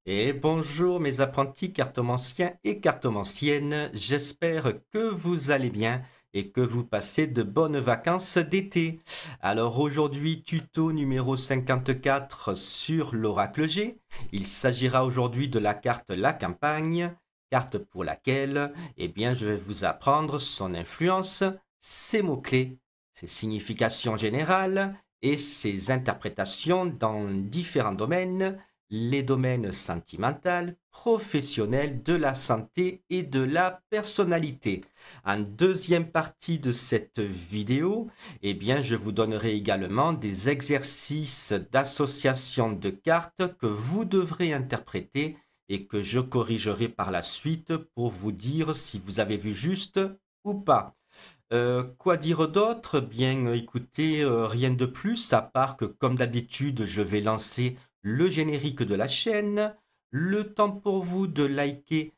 Et bonjour mes apprentis cartomanciens et cartomanciennes, j'espère que vous allez bien et que vous passez de bonnes vacances d'été. Alors aujourd'hui, tuto numéro 54 sur l'oracle G. Il s'agira aujourd'hui de la carte La Campagne, carte pour laquelle je vais vous apprendre son influence, ses mots-clés, ses significations générales et ses interprétations dans différents domaines, les domaines sentimental, professionnel, de la santé et de la personnalité. En deuxième partie de cette vidéo, je vous donnerai également des exercices d'association de cartes que vous devrez interpréter et que je corrigerai par la suite pour vous dire si vous avez vu juste ou pas. Quoi dire d'autre? Bien, écoutez, rien de plus, à part que, comme d'habitude, je vais lancer le générique de la chaîne. Le temps pour vous de liker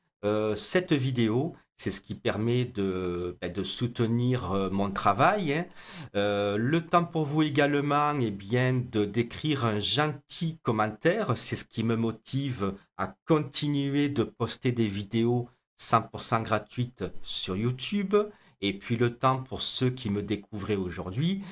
cette vidéo. C'est ce qui permet de soutenir mon travail, hein. Le temps pour vous également de d'écrire un gentil commentaire. C'est ce qui me motive à continuer de poster des vidéos 100% gratuites sur YouTube. Et puis le temps pour ceux qui me découvrent aujourd'hui,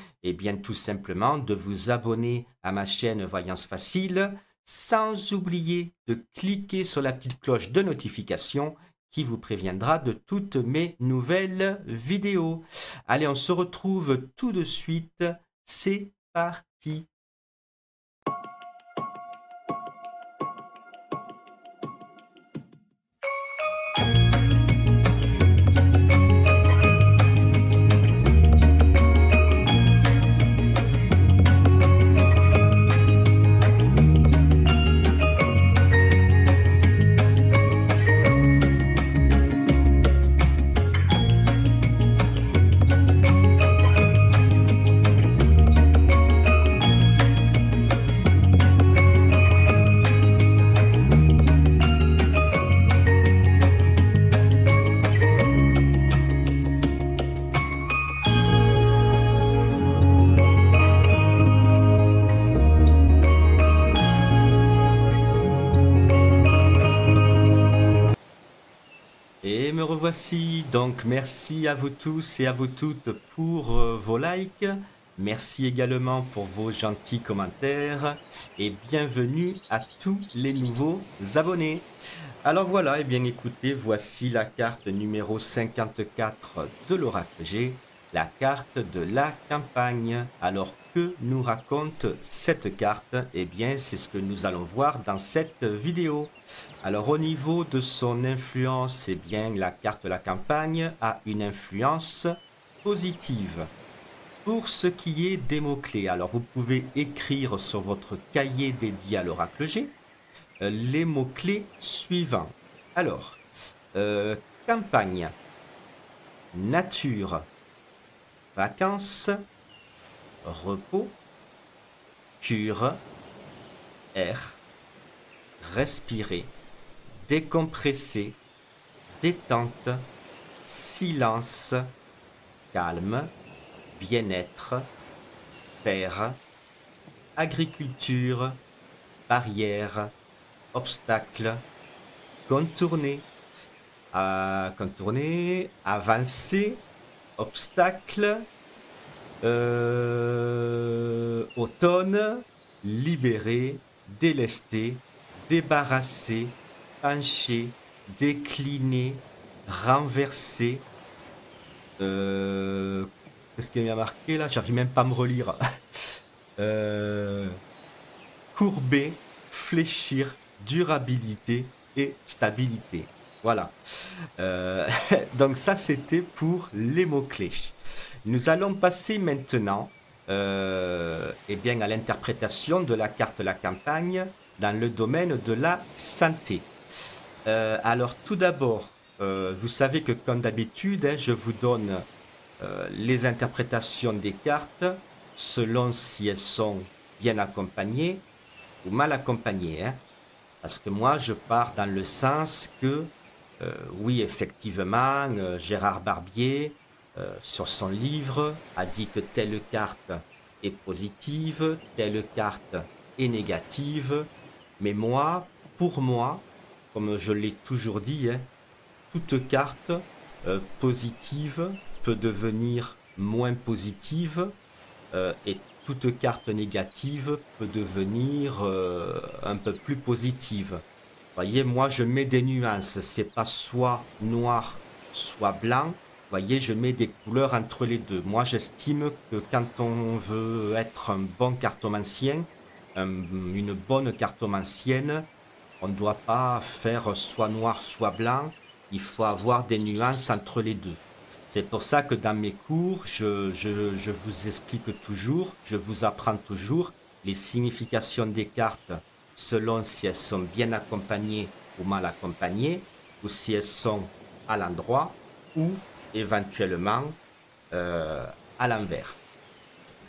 tout simplement de vous abonner à ma chaîne Voyance Facile, sans oublier de cliquer sur la petite cloche de notification qui vous préviendra de toutes mes nouvelles vidéos. Allez, on se retrouve tout de suite. C'est parti. Et me revoici, donc merci à vous tous et à vous toutes pour vos likes. Merci également pour vos gentils commentaires et bienvenue à tous les nouveaux abonnés. Alors voilà, écoutez, voici la carte numéro 54 de l'oracle G, la carte de la campagne. Alors que nous raconte cette carte? C'est ce que nous allons voir dans cette vidéo. Alors au niveau de son influence, la carte de la campagne a une influence positive. Pour ce qui est des mots-clés, alors vous pouvez écrire sur votre cahier dédié à l'oracle G les mots-clés suivants. Alors, campagne, nature, vacances, repos, cure, air, respirer, décompresser, détente, silence, calme, bien-être, terre, agriculture, barrière, obstacle, contourner, avancer, obstacle, automne, libérer, délester, débarrasser, pencher, décliner, renverser. Qu'est-ce qu'il y a marqué là? J'arrive même pas à me relire. Courber, fléchir, durabilité et stabilité. Voilà. Donc ça, c'était pour les mots-clés. Nous allons passer maintenant à l'interprétation de la carte La Campagne dans le domaine de la santé. Alors tout d'abord, vous savez que comme d'habitude, je vous donne les interprétations des cartes selon si elles sont bien accompagnées ou mal accompagnées, hein. Parce que moi, je pars dans le sens que, oui, effectivement, Gérard Barbier, sur son livre, a dit que telle carte est positive, telle carte est négative. Mais moi, pour moi, comme je l'ai toujours dit, hein, toute carte positive peut devenir moins positive et toute carte négative peut devenir un peu plus positive. Voyez, moi je mets des nuances, c'est pas soit noir, soit blanc. Voyez, je mets des couleurs entre les deux. Moi j'estime que quand on veut être un bon cartomancien, une bonne cartomancienne, on ne doit pas faire soit noir, soit blanc. Il faut avoir des nuances entre les deux. C'est pour ça que dans mes cours, je vous explique toujours, je vous apprends toujours les significations des cartes selon si elles sont bien accompagnées ou mal accompagnées, ou si elles sont à l'endroit, ou éventuellement à l'envers.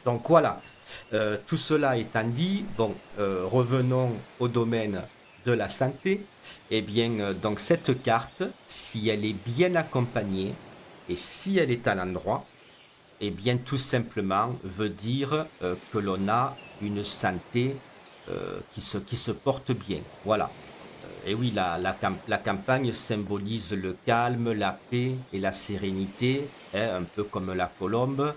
Donc voilà, tout cela étant dit, bon, revenons au domaine de la santé. Eh bien, donc cette carte, si elle est bien accompagnée et si elle est à l'endroit, eh bien tout simplement veut dire que l'on a une santé qui se porte bien. Voilà. Et oui, la campagne symbolise le calme, la paix et la sérénité, hein, un peu comme la colombe.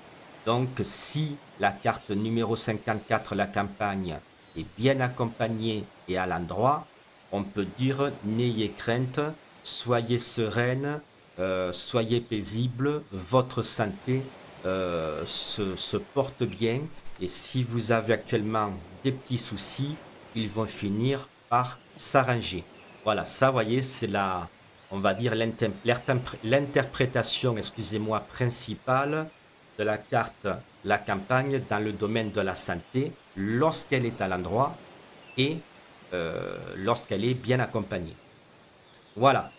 Donc, si la carte numéro 54, la campagne, est bien accompagnée et à l'endroit, on peut dire n'ayez crainte, soyez sereine, soyez paisible, votre santé se porte bien. Et si vous avez actuellement des petits soucis, ils vont finir par s'arranger. Voilà, ça, voyez, c'est on va dire, l'interprétation, excusez-moi, principale de la carte, la campagne dans le domaine de la santé, lorsqu'elle est à l'endroit et lorsqu'elle est bien accompagnée. Voilà.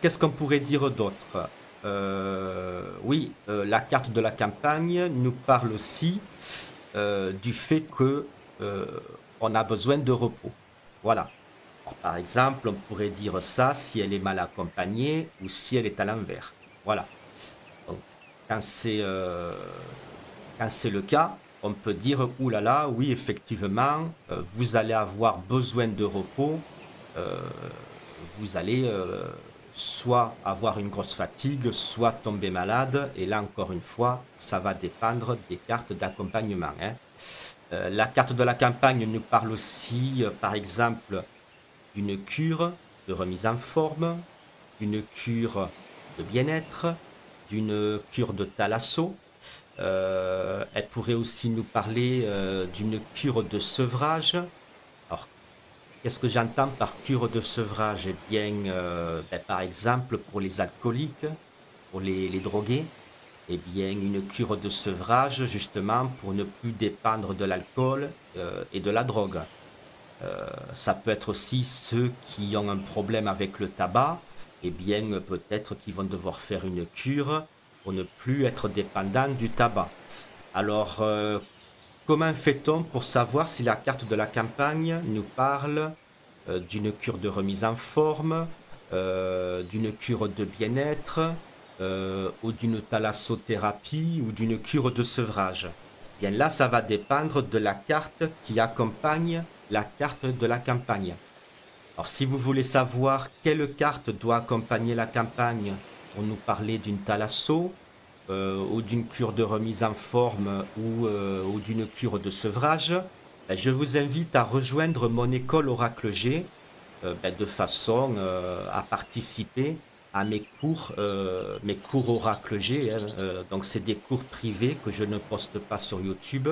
Qu'est-ce qu'on pourrait dire d'autre? Oui, la carte de la campagne nous parle aussi du fait que on a besoin de repos. Voilà. Alors, par exemple, on pourrait dire ça si elle est mal accompagnée ou si elle est à l'envers. Voilà. Donc, quand c'est le cas, on peut dire, oulala, oui, effectivement, vous allez avoir besoin de repos, euh, vous allez soit avoir une grosse fatigue, soit tomber malade, et là, encore une fois, ça va dépendre des cartes d'accompagnement, hein. La carte de la campagne nous parle aussi, par exemple, d'une cure de remise en forme, d'une cure de bien-être, d'une cure de thalasso. Elle pourrait aussi nous parler d'une cure de sevrage. Alors, qu'est-ce que j'entends par cure de sevrage? Eh bien, par exemple, pour les alcooliques, pour les drogués, eh bien, une cure de sevrage, justement, pour ne plus dépendre de l'alcool et de la drogue. Ça peut être aussi ceux qui ont un problème avec le tabac, eh bien peut-être qu'ils vont devoir faire une cure pour ne plus être dépendant du tabac. Alors, comment fait-on pour savoir si la carte de la campagne nous parle d'une cure de remise en forme, d'une cure de bien-être, ou d'une thalassothérapie ou d'une cure de sevrage? Bien là, ça va dépendre de la carte qui accompagne la carte de la campagne. Alors si vous voulez savoir quelle carte doit accompagner la campagne pour nous parler d'une thalasso ou d'une cure de remise en forme ou d'une cure de sevrage, je vous invite à rejoindre mon école Oracle G de façon à participer à mes cours Oracle G, hein. Donc c'est des cours privés que je ne poste pas sur YouTube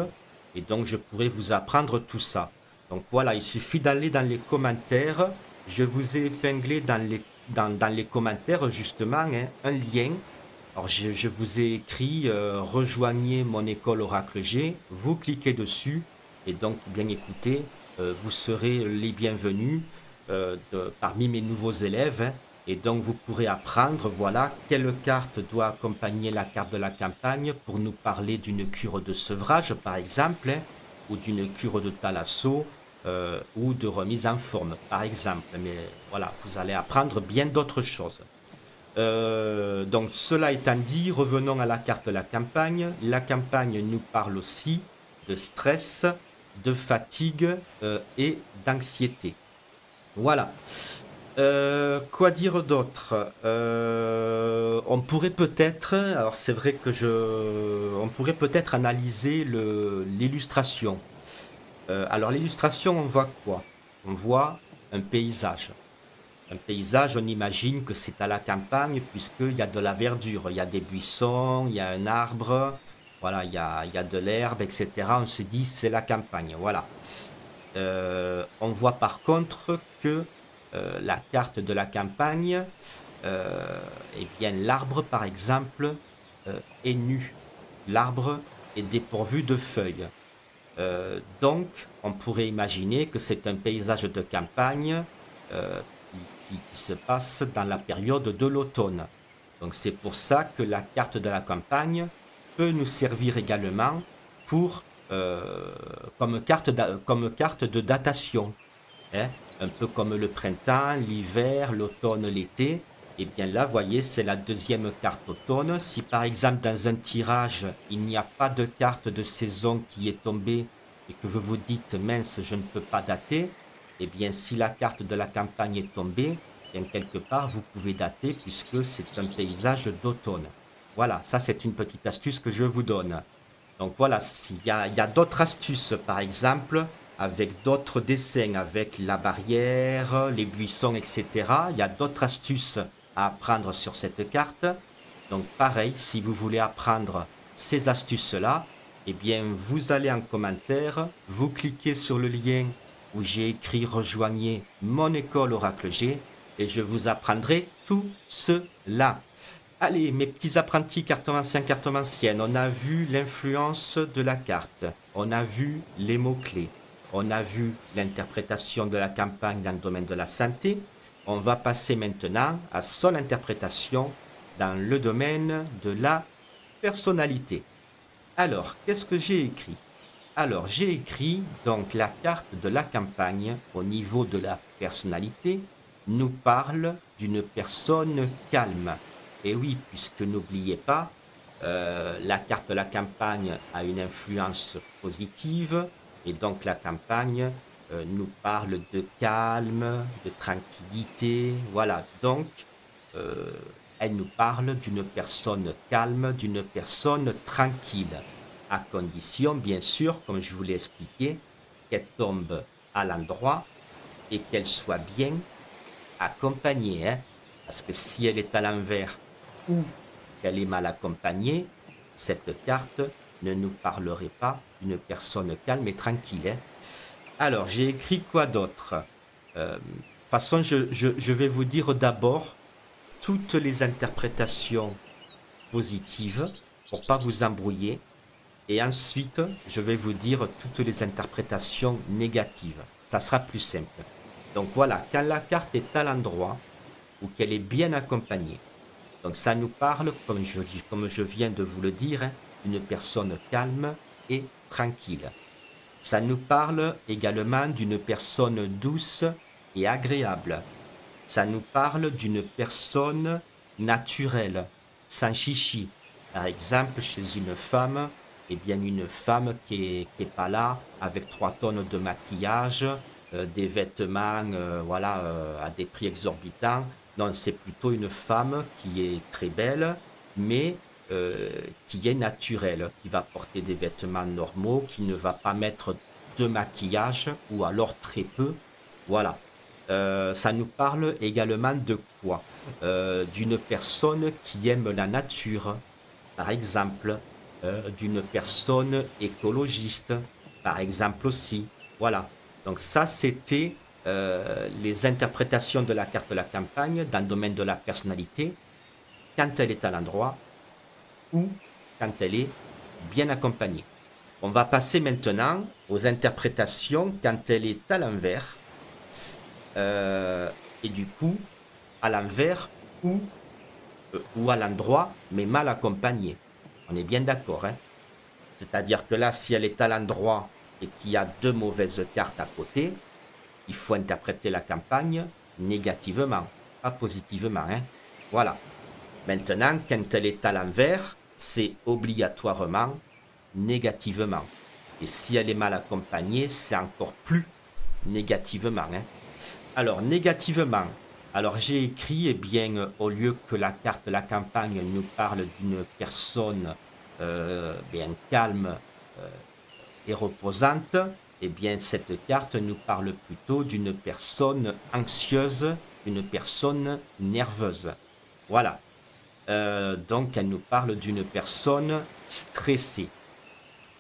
et donc je pourrais vous apprendre tout ça. Donc voilà, il suffit d'aller dans les commentaires. Je vous ai épinglé dans les commentaires justement, hein, un lien. Alors je vous ai écrit rejoignez mon école Oracle G. Vous cliquez dessus et donc bien écoutez, vous serez les bienvenus parmi mes nouveaux élèves, hein. Et donc vous pourrez apprendre, voilà, quelle carte doit accompagner la carte de la campagne pour nous parler d'une cure de sevrage par exemple, hein, ou d'une cure de thalasso ou de remise en forme par exemple. Mais voilà, vous allez apprendre bien d'autres choses. Donc cela étant dit, revenons à la carte de la campagne. La campagne nous parle aussi de stress, de fatigue et d'anxiété. Voilà. Quoi dire d'autre? On pourrait peut-être, alors c'est vrai que on pourrait peut-être analyser l'illustration. Alors l'illustration, on voit quoi? On voit un paysage. Un paysage, on imagine que c'est à la campagne puisqu'il y a de la verdure, il y a des buissons, il y a un arbre, voilà, il y a de l'herbe, etc. On se dit c'est la campagne, voilà. On voit par contre que la carte de la campagne, eh bien l'arbre par exemple est nu. L'arbre est dépourvu de feuilles. Donc, on pourrait imaginer que c'est un paysage de campagne qui se passe dans la période de l'automne. Donc, c'est pour ça que la carte de la campagne peut nous servir également pour, comme carte de datation, hein. Un peu comme le printemps, l'hiver, l'automne, l'été. Et bien là, vous voyez, c'est la deuxième carte automne. Si par exemple dans un tirage, il n'y a pas de carte de saison qui est tombée et que vous vous dites, mince, je ne peux pas dater, eh bien si la carte de la campagne est tombée, eh bien quelque part, vous pouvez dater puisque c'est un paysage d'automne. Voilà, ça c'est une petite astuce que je vous donne. Donc voilà, il y a d'autres astuces, par exemple, avec d'autres dessins, avec la barrière, les buissons, etc. Il y a d'autres astuces à apprendre sur cette carte. Donc pareil, si vous voulez apprendre ces astuces-là, eh bien vous allez en commentaire, vous cliquez sur le lien où j'ai écrit rejoignez mon école Oracle G et je vous apprendrai tout cela. Allez, mes petits apprentis cartomanciens, cartomanciennes, on a vu l'influence de la carte, on a vu les mots-clés, on a vu l'interprétation de la campagne dans le domaine de la santé. On va passer maintenant à son interprétation dans le domaine de la personnalité. Alors, qu'est-ce que j'ai écrit? Alors, j'ai écrit donc la carte de la campagne au niveau de la personnalité nous parle d'une personne calme. Et oui, puisque n'oubliez pas, la carte de la campagne a une influence positive et donc la campagne nous parle de calme, de tranquillité. Voilà, donc euh, elle nous parle d'une personne calme, d'une personne tranquille, à condition, bien sûr, comme je vous l'ai expliqué, qu'elle tombe à l'endroit et qu'elle soit bien accompagnée, hein. Parce que si elle est à l'envers ou qu'elle est mal accompagnée, cette carte ne nous parlerait pas d'une personne calme et tranquille, hein. Alors, j'ai écrit quoi d'autre? De toute façon, je vais vous dire d'abord toutes les interprétations positives pour pas vous embrouiller. Et ensuite, je vais vous dire toutes les interprétations négatives. Ça sera plus simple. Donc voilà, quand la carte est à l'endroit ou qu'elle est bien accompagnée, donc ça nous parle, comme je viens de vous le dire, hein, d'une personne calme et tranquille. Ça nous parle également d'une personne douce et agréable. Ça nous parle d'une personne naturelle, sans chichi. Par exemple, chez une femme, eh bien une femme qui est pas là avec 3 tonnes de maquillage, des vêtements voilà, à des prix exorbitants. Non, c'est plutôt une femme qui est très belle, mais euh, qui est naturelle, qui va porter des vêtements normaux, qui ne va pas mettre de maquillage ou alors très peu. Voilà. Ça nous parle également de quoi? D'une personne qui aime la nature, par exemple, d'une personne écologiste, par exemple aussi. Voilà. Donc ça, c'était les interprétations de la carte de la campagne dans le domaine de la personnalité, quand elle est à l'endroit ou quand elle est bien accompagnée. On va passer maintenant aux interprétations quand elle est à l'envers et du coup, à l'envers ou à l'endroit, mais mal accompagné. On est bien d'accord, hein? C'est-à-dire que là, si elle est à l'endroit et qu'il y a deux mauvaises cartes à côté, il faut interpréter la campagne négativement, pas positivement, hein? Voilà. Maintenant, quand elle est à l'envers, c'est obligatoirement négativement. Et si elle est mal accompagnée, c'est encore plus négativement, hein? Alors, négativement, alors j'ai écrit, eh bien, au lieu que la carte de la campagne nous parle d'une personne bien calme euh, et reposante, eh bien, cette carte nous parle plutôt d'une personne anxieuse, d'une personne nerveuse. Voilà. Donc, elle nous parle d'une personne stressée.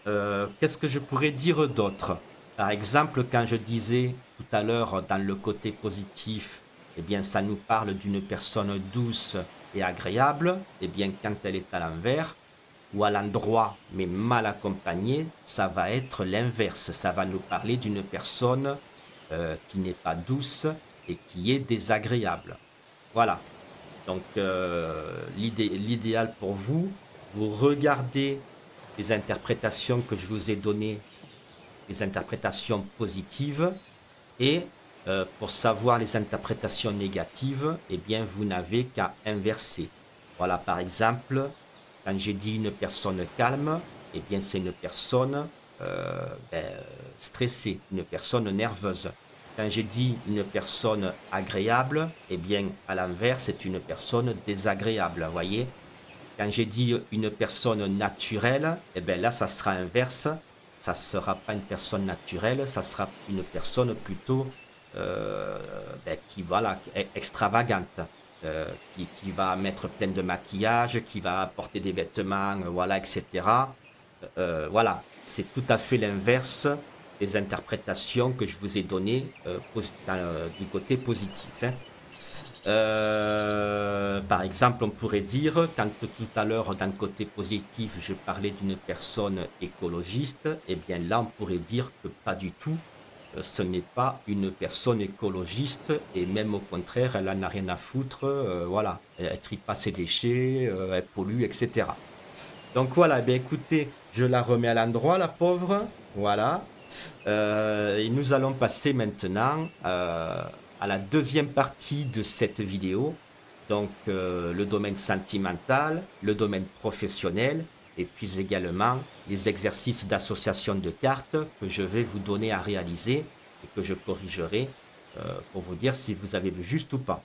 Qu'est-ce que je pourrais dire d'autre? Par exemple, quand je disais tout à l'heure dans le côté positif, eh bien, ça nous parle d'une personne douce et agréable. Eh bien, quand elle est à l'envers ou à l'endroit, mais mal accompagnée, ça va être l'inverse. Ça va nous parler d'une personne qui n'est pas douce et qui est désagréable. Voilà. Donc, l'idéal pour vous, vous regardez les interprétations que je vous ai données, les interprétations positives, et pour savoir les interprétations négatives, eh bien, vous n'avez qu'à inverser. Voilà, par exemple, quand j'ai dit une personne calme, eh bien, c'est une personne stressée, une personne nerveuse. Quand j'ai dit une personne agréable, eh bien, à l'inverse, c'est une personne désagréable, vous voyez. Quand j'ai dit une personne naturelle, eh bien là, ça sera inverse. Ça ne sera pas une personne naturelle, ça sera une personne plutôt qui, voilà, extravagante, qui va mettre plein de maquillage, qui va porter des vêtements, voilà, etc. Voilà, c'est tout à fait l'inverse des interprétations que je vous ai données du côté positif, hein. Par exemple, on pourrait dire, quand tout à l'heure, d'un côté positif, je parlais d'une personne écologiste, eh bien là, on pourrait dire que pas du tout, ce n'est pas une personne écologiste, et même au contraire, elle n'en a rien à foutre, voilà, elle trie pas ses déchets, elle pollue, etc. Donc voilà, eh bien écoutez, je la remets à l'endroit, la pauvre, voilà. Et nous allons passer maintenant à la deuxième partie de cette vidéo. Donc le domaine sentimental, le domaine professionnel et puis également les exercices d'association de cartes que je vais vous donner à réaliser et que je corrigerai pour vous dire si vous avez vu juste ou pas.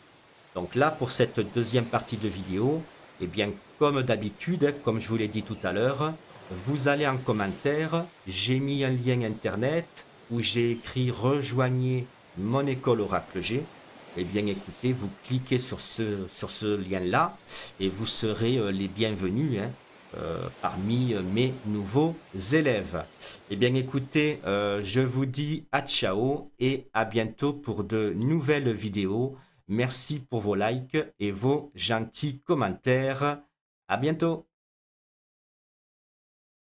Donc là, pour cette deuxième partie de vidéo, eh bien, comme d'habitude, comme je vous l'ai dit tout à l'heure, vous allez en commentaire, j'ai mis un lien internet où j'ai écrit rejoignez mon école Oracle G. Eh bien, écoutez, vous cliquez sur ce lien-là et vous serez les bienvenus, hein, parmi mes nouveaux élèves. Eh bien, écoutez, je vous dis à ciao et à bientôt pour de nouvelles vidéos. Merci pour vos likes et vos gentils commentaires. À bientôt.